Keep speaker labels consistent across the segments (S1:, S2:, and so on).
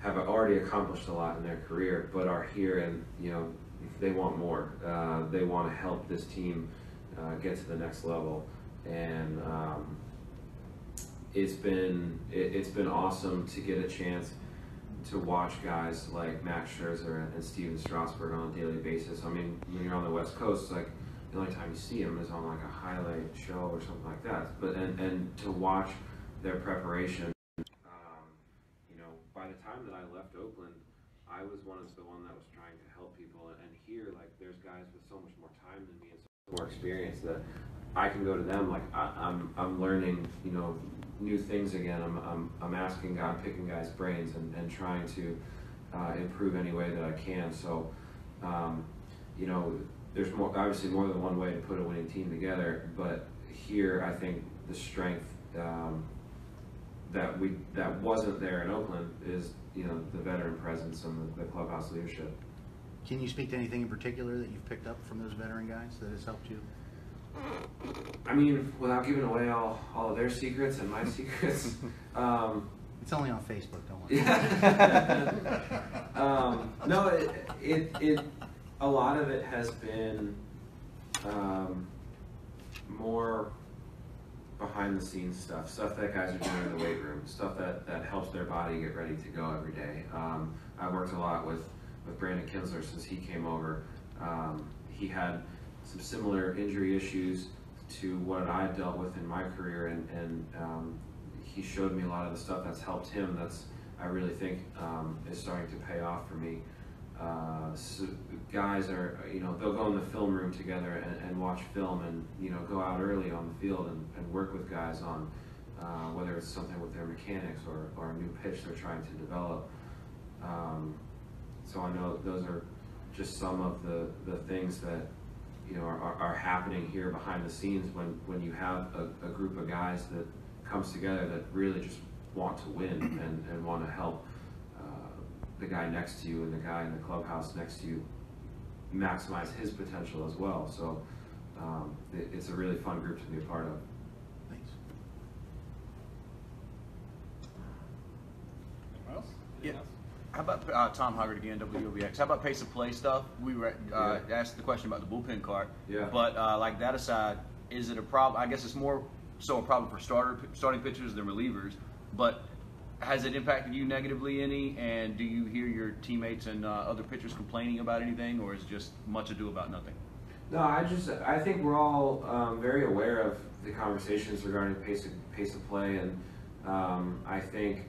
S1: have already accomplished a lot in their career, but are here and they want more. They want to help this team get to the next level, and it's been awesome to get a chance to watch guys like Max Scherzer and Steven Strasburg on a daily basis. I mean, when you're on the West Coast, like the only time you see them is on like a highlight show or something like that. But and to watch their preparation, by the time that I left Oakland, I was one that was trying to help people, and here, like, there's guys with so much more time than me and so much more experience that I can go to them. Like, I'm learning, new things again. I'm asking God, picking guys' brains, and trying to improve any way that I can. So, there's obviously more than one way to put a winning team together, but here I think the strength that wasn't there in Oakland is the veteran presence and the clubhouse leadership.
S2: Can you speak to anything in particular that you've picked up from those veteran guys that has helped you?
S1: I mean, without giving away all of their secrets and my secrets.
S2: It's only on Facebook, don't worry.
S1: No, it a lot of it has been more behind the scenes stuff that guys are doing in the weight room, stuff that helps their body get ready to go every day. I've worked a lot with Brandon Kinsler since he came over. He had some similar injury issues to what I've dealt with in my career, and he showed me a lot of the stuff that's helped him. That's, I really think, is starting to pay off for me. So guys are, they'll go in the film room together and watch film, and go out early on the field and work with guys on whether it's something with their mechanics or a new pitch they're trying to develop. So I know those are just some of the things that are happening here behind the scenes when you have a group of guys that comes together that really just want to win and want to help the guy next to you and the guy in the clubhouse next to you maximize his potential as well. So it's a really fun group to be a part of.
S2: Thanks.
S3: Anyone else?
S4: Yeah. How about Tom Hoggard again, WOBX? How about pace of play stuff? We were asked the question about the bullpen cart.
S1: Yeah.
S4: But like that aside, is it a problem? I guess it's more so a problem for starting pitchers than relievers. But has it impacted you negatively any? And do you hear your teammates and other pitchers complaining about anything, or is it just much ado about nothing?
S1: No, I think we're all very aware of the conversations regarding pace of play, and I think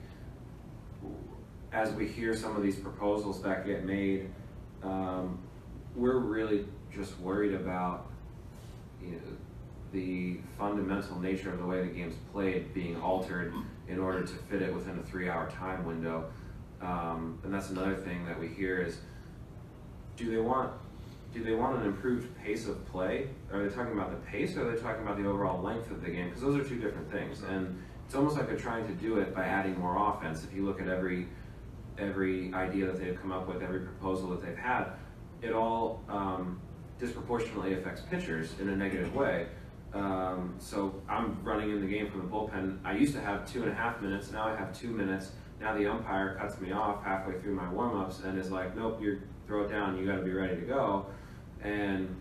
S1: as we hear some of these proposals that get made, we're really just worried about the fundamental nature of the way the game's played being altered in order to fit it within a 3-hour time window. And that's another thing that we hear is, do they want an improved pace of play? Are they talking about the pace, or are they talking about the overall length of the game? Because those are two different things. And it's almost like they're trying to do it by adding more offense. If you look at every idea that they've come up with, every proposal that they've had, it all disproportionately affects pitchers in a negative way. So I'm running in the game from the bullpen. I used to have 2.5 minutes. Now I have 2 minutes. Now the umpire cuts me off halfway through my warm-ups and is like, nope, you throw it down. You got to be ready to go. And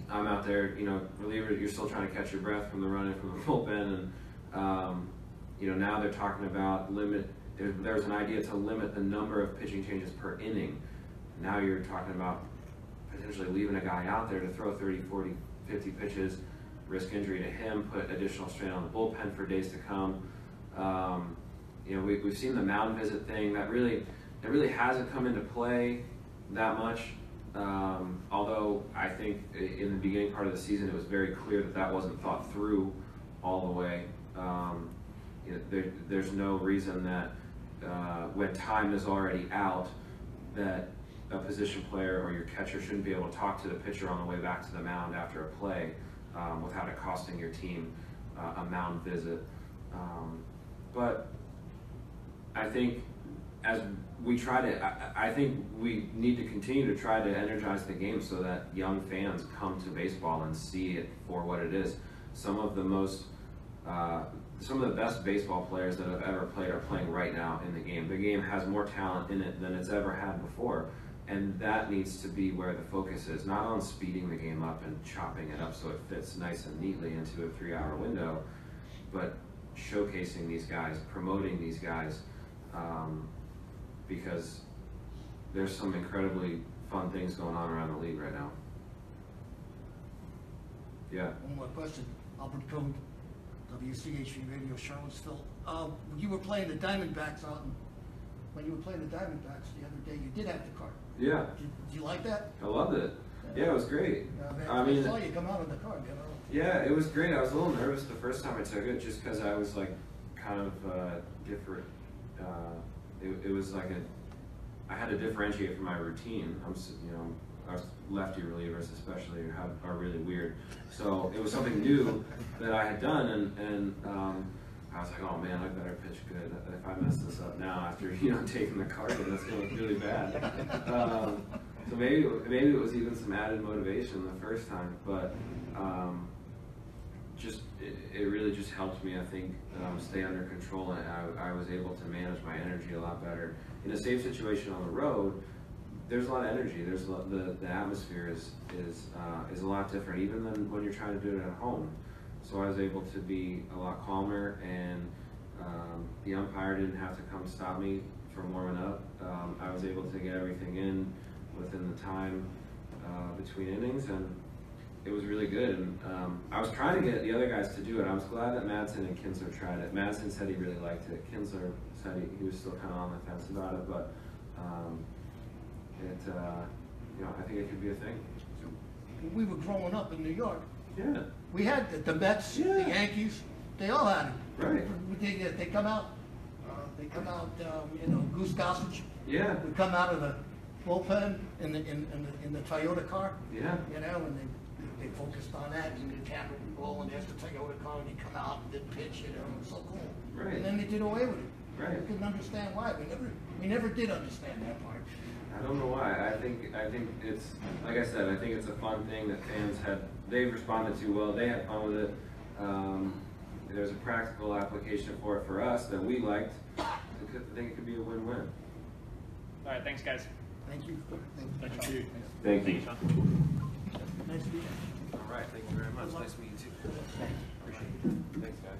S1: I'm out there, reliever, you're still trying to catch your breath from the running from the bullpen. And, now they're talking about there's an idea to limit the number of pitching changes per inning. Now you're talking about potentially leaving a guy out there to throw 30, 40, 50 pitches, risk injury to him, put additional strain on the bullpen for days to come. We've seen the mound visit thing that really hasn't come into play that much. Although I think in the beginning part of the season, it was very clear that wasn't thought through all the way. There's no reason that when time is already out, that a position player or your catcher shouldn't be able to talk to the pitcher on the way back to the mound after a play without it costing your team a mound visit. But I think as we try to, I think we need to continue to try to energize the game so that young fans come to baseball and see it for what it is. Some of the most some of the best baseball players that have ever played are playing right now in the game. The game has more talent in it than it's ever had before, and that needs to be where the focus is, not on speeding the game up and chopping it up so it fits nice and neatly into a 3-hour window, but showcasing these guys, promoting these guys, because there's some incredibly fun things going on around the league right now. Yeah.
S3: One more question. Albert Code, WCHV Radio, Charlottesville. You were playing the Diamondbacks when you were playing the Diamondbacks the other day, you did have the cart.
S1: Yeah.
S3: Did you like that?
S1: I loved it. Yeah, it was great.
S3: I saw you come out of the cart, you know.
S1: Yeah, it was great. I was a little nervous the first time I took it, just because I was like kind of different. It was like I had to differentiate from my routine. Our lefty relievers especially are really weird. So it was something new that I had done, and I was like, oh man, I better pitch good. If I mess this up now after taking the card in, that's gonna look really bad. So maybe it was even some added motivation the first time, but it really just helped me, I think, stay under control, and I was able to manage my energy a lot better. In a safe situation on the road, there's a lot of energy. There's the atmosphere is a lot different, even than when you're trying to do it at home. So I was able to be a lot calmer, and the umpire didn't have to come stop me from warming up. I was able to get everything in within the time between innings, and it was really good. And I was trying to get the other guys to do it. I was glad that Madsen and Kinsler tried it. Madsen said he really liked it. Kinsler said he was still kind of on the fence about it, but I think it could be a thing.
S3: When we were growing up in New York,
S1: Yeah.
S3: we had the Mets,
S1: Yeah.
S3: the Yankees, they all had it.
S1: Right.
S3: They come out, Goose Gossage
S1: Yeah.
S3: would come out of the bullpen in the Toyota car.
S1: Yeah.
S3: And they focused on that, and the camera would roll, and there's the Toyota car, and he'd come out and did pitch, it was so cool.
S1: Right.
S3: And then they did away with it.
S1: Right.
S3: We couldn't understand why. We never did understand that part.
S1: I don't know why. I think it's, like I said, I think it's a fun thing that fans they've responded to well. They had fun with it. There's a practical application for it for us that we liked. I think it could be a win-win.
S5: All right, thanks, guys.
S3: Thank you.
S5: Thank you.
S1: Thank you.
S3: Nice to meet you.
S1: All right, thank you very much. Nice to meet you too. Appreciate it. Thanks, guys.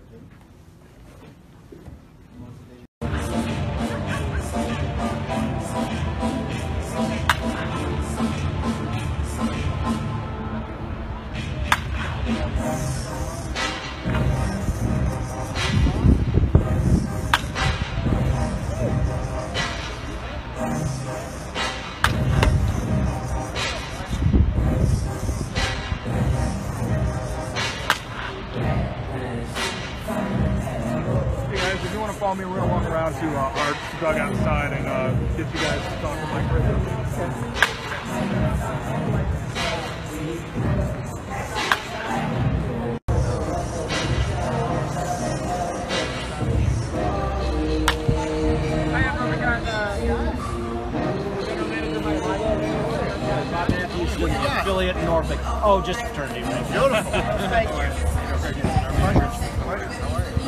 S5: Follow me, we're gonna walk around to our dugout side and get you guys to talk to Mike Rizzo.
S6: Affiliate in Norfolk. Oh, just fraternity.
S3: Beautiful. Thank you.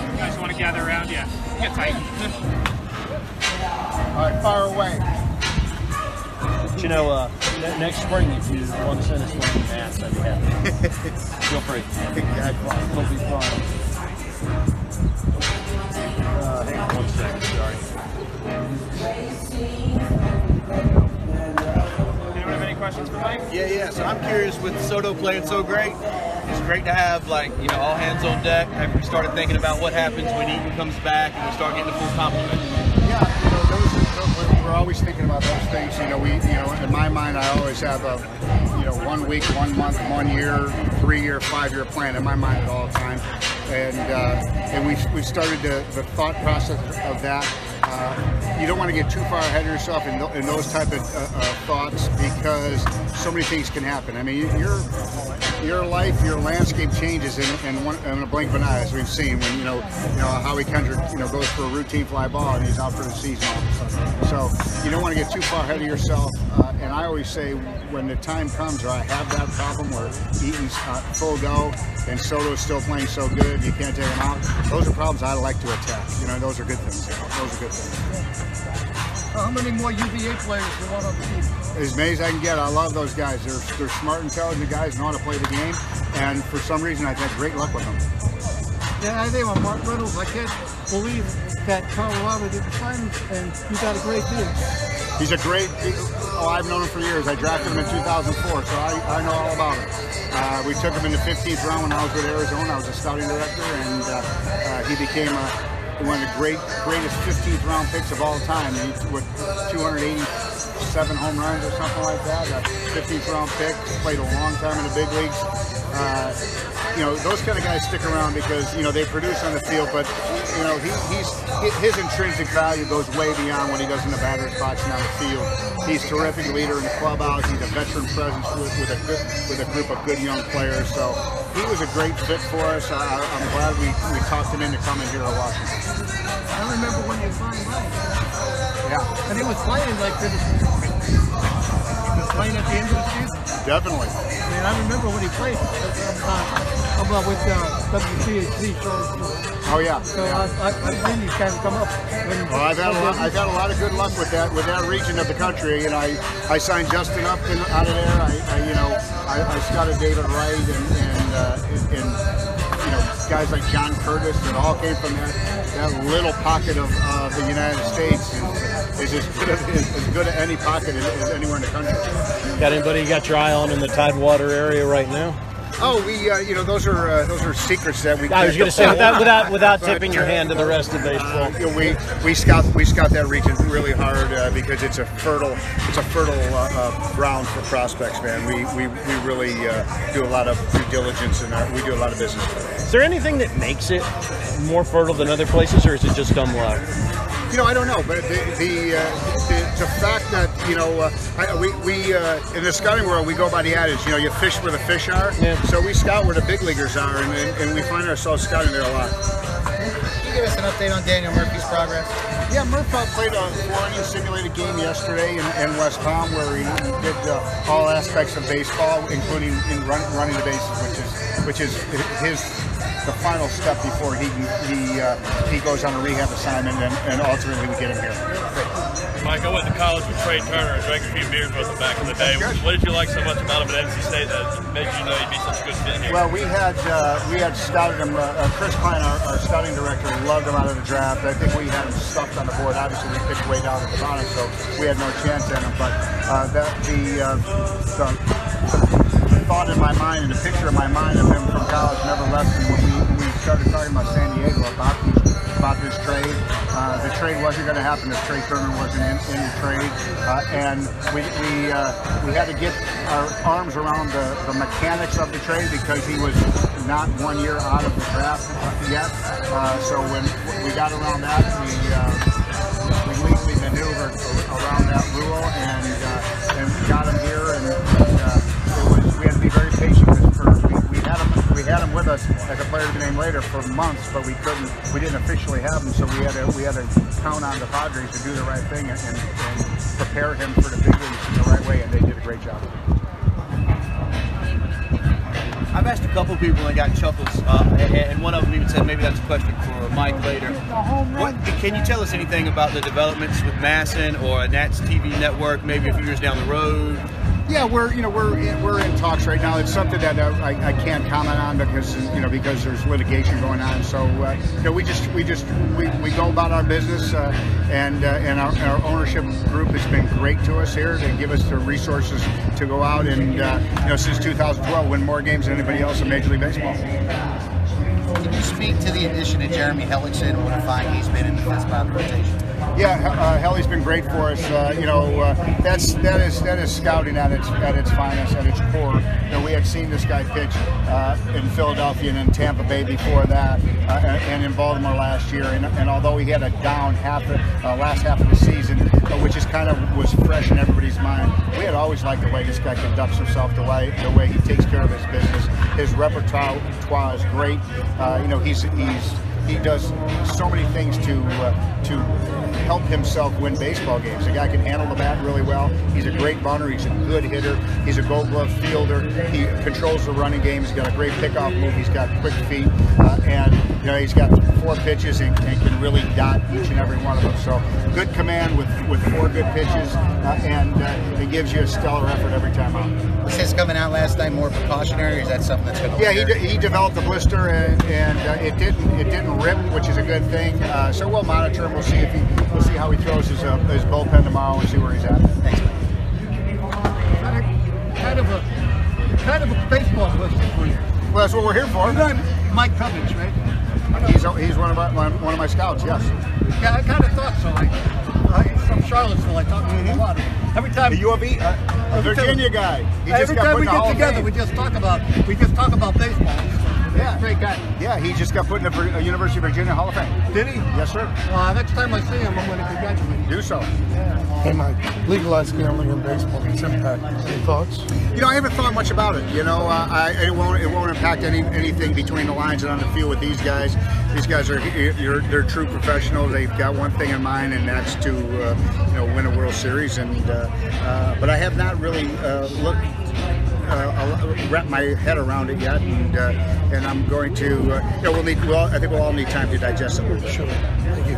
S5: You guys want to gather around? Yeah. Get tight.
S3: All right, fire away.
S6: But, next spring, if you want to send us one of the mats, I'd be happy. Feel free. It'll be fun. Hang on 1 second, sorry.
S5: Anyone have any questions for Mike?
S7: Yeah. So I'm curious, with Soto playing so great, it's great to have all hands on deck. Have you started thinking about what happens when Eaton comes back and we start getting the full complement?
S8: Yeah, we're always thinking about those things. In my mind, I always have a 1 week, 1 month, 1 year, 3-year, 5-year plan in my mind at all times. And we started the thought process of that. You don't want to get too far ahead of yourself in those type of thoughts, because so many things can happen. I mean, you're your life, your landscape changes in a blink of an eye, as we've seen when you know Howie Kendrick goes for a routine fly ball and he's out for the season all of a sudden. So you don't want to get too far ahead of yourself. And I always say when the time comes, or I have that problem where Eaton's full go and Soto's still playing so good, you can't take him out. Those are problems I like to attack. Those are good things. Those are good things.
S3: How many more UVA players do you want on the team?
S8: As many as I can get. I love those guys. They're smart, intelligent guys, know how to play the game, and for some reason I've had great luck with them.
S3: Yeah, I think on Mark Reynolds, I can't believe that Colorado did the finals, and you got a great team.
S8: He's a great. I've known him for years. I drafted him in 2004, so I know all about him. We took him in the 15th round when I was with Arizona. I was a scouting director, and he became one of the greatest 15th round picks of all time. With 287 home runs or something like that. A 15th round pick, played a long time in the big leagues. Those kind of guys stick around because they produce on the field, but his intrinsic value goes way beyond what he does in the batter's box and on the field. He's a terrific leader in the clubhouse. He's a veteran presence with a group of good young players. So he was a great fit for us. I'm glad we talked him into coming here to Washington.
S3: I remember when you signed him.
S8: Yeah,
S3: and he was playing like this. He was playing at the end of the season.
S8: Definitely.
S3: I remember when he played with WCHC.
S8: Oh yeah.
S3: So I've seen these guys come up.
S8: Well, I've had a lot of good luck with that region of the country. I signed Justin Upton out of there. I scouted David Wright and guys like John Curtis that all came from that little pocket of the United States. Is as good at any pocket as anywhere in the country.
S6: Got anybody you got your eye on in the Tidewater area right now?
S8: Oh, those are secrets that we.
S6: I was going to say without tipping your hand to the rest of baseball.
S8: We scout that region really hard because it's a fertile ground for prospects, man. We really do a lot of due diligence and we do a lot of business.
S6: Is there anything that makes it more fertile than other places, or is it just dumb luck?
S8: I don't know, but the fact that we in the scouting world we go by the adage, you fish where the fish are.
S6: Yeah.
S8: So we scout where the big leaguers are, and we find ourselves scouting there a lot.
S2: Can you give us an update on Daniel Murphy's progress?
S8: Yeah, Murphy played a 4-inning simulated game yesterday in West Palm where he did all aspects of baseball, including running the bases, which is the final step before he goes on a rehab assignment and ultimately we get him here.
S9: Mike, I went to college with Trey Turner and drank a few beers with him back in the day. What did you like so much about him at NC State that made you know he'd be such a good fit here?
S8: Well, we had scouted him. Chris Klein, our scouting director, loved him out of the draft. I think we had him stuffed on the board. Obviously, we picked way down at the bottom, so we had no chance in him. But the thought in my mind and the picture in my mind of him from college never left me when we started talking about San Diego about this trade. The trade wasn't going to happen if Trey Turner wasn't in the trade, and we had to get our arms around the mechanics of the trade because he was not 1 year out of the draft yet. So when we got around that, we legally maneuvered around that rule and got him here, and we had to be very patient because we had him with us as a player to be named later for months, but we didn't officially have him, so we had to count on the Padres to do the right thing and prepare him for the big leagues in the right way, and they did a great job.
S7: I've asked a couple people and got chuckles, and one of them even said maybe that's a question for Mike later. Can you tell us anything about the developments with Masson or a Nats TV network, maybe a few years down the road?
S8: Yeah, we're in talks right now. It's something that I can't comment on because there's litigation going on. So we go about our business, and our ownership group has been great to us here. They give us the resources to go out and since 2012 win more games than anybody else in Major League Baseball.
S2: Can you speak to the addition of Jeremy Hellickson and what a find he's been in the fifth spot rotation?
S8: Yeah, Helly's been great for us. That is scouting at its finest, at its core. We had seen this guy pitch in Philadelphia and in Tampa Bay before that, and in Baltimore last year. And although he had a down last half of the season, which is kind of was fresh in everybody's mind, we had always liked the way this guy conducts himself, the way he takes care of his business. His repertoire is great. He does so many things to help himself win baseball games. The guy can handle the bat really well. He's a great runner. He's a good hitter. He's a Gold Glove fielder. He controls the running game. He's got a great pickoff move. He's got quick feet, and he's got 4 pitches and can really dot each and every one of them. So good command with 4 good pitches, and he gives you a stellar effort every time out.
S2: Was his coming out last night more precautionary, or is that something that's going to?
S8: Yeah, he developed a blister, and it didn't rip, which is a good thing. So we'll monitor him. We'll see how he throws his bullpen tomorrow and see where he's at.
S2: Thanks, man.
S3: Kind of a baseball blister for you.
S8: Well, that's what we're here for.
S3: You know Mike Cummings, right?
S8: He's one of my scouts. Yes.
S3: Yeah, I kind of thought so. He's from Charlottesville. I talked to him a lot. Every time
S8: The U of E, Virginia guy. He just
S3: every
S8: got
S3: time
S8: put
S3: we
S8: in the Hall
S3: get
S8: of
S3: together,
S8: Fame.
S3: we just talk about baseball.
S8: Yeah.
S3: Great guy.
S8: Yeah, he just got put in the University of Virginia Hall of Fame.
S3: Did he?
S8: Yes, sir.
S3: Next time I see him, I'm going to congratulate him.
S8: Do so.
S5: Hey, Mike, legalized gambling in baseball, its impact. Any thoughts?
S8: I haven't thought much about it. It won't impact anything between the lines and on the field with these guys. These guys they're true professionals. They've got one thing in mind, and that's to win a World Series. And but I have not really wrap my head around it yet, and I'm going to. I think we'll all need time to digest it.
S5: Sure. Thank you.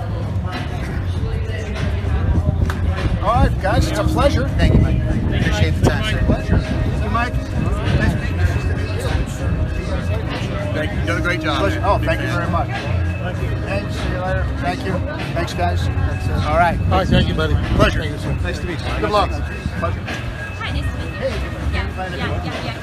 S8: All right, guys, it's a pleasure.
S2: Thank you, Mike. Appreciate the time, sir.
S8: Pleasure.
S3: Hey, Mike. Nice meeting you.
S7: Thank you. You've done a great job.
S8: Pleasure. Oh, thank you very much. Thanks. See you later. Thank you. Thanks, guys. All right.
S5: All right, thank you, buddy.
S8: Pleasure.
S5: Thank you, sir.
S8: Nice to meet you. Good luck. Pleasure.
S10: Hi, nice to meet you. Yeah.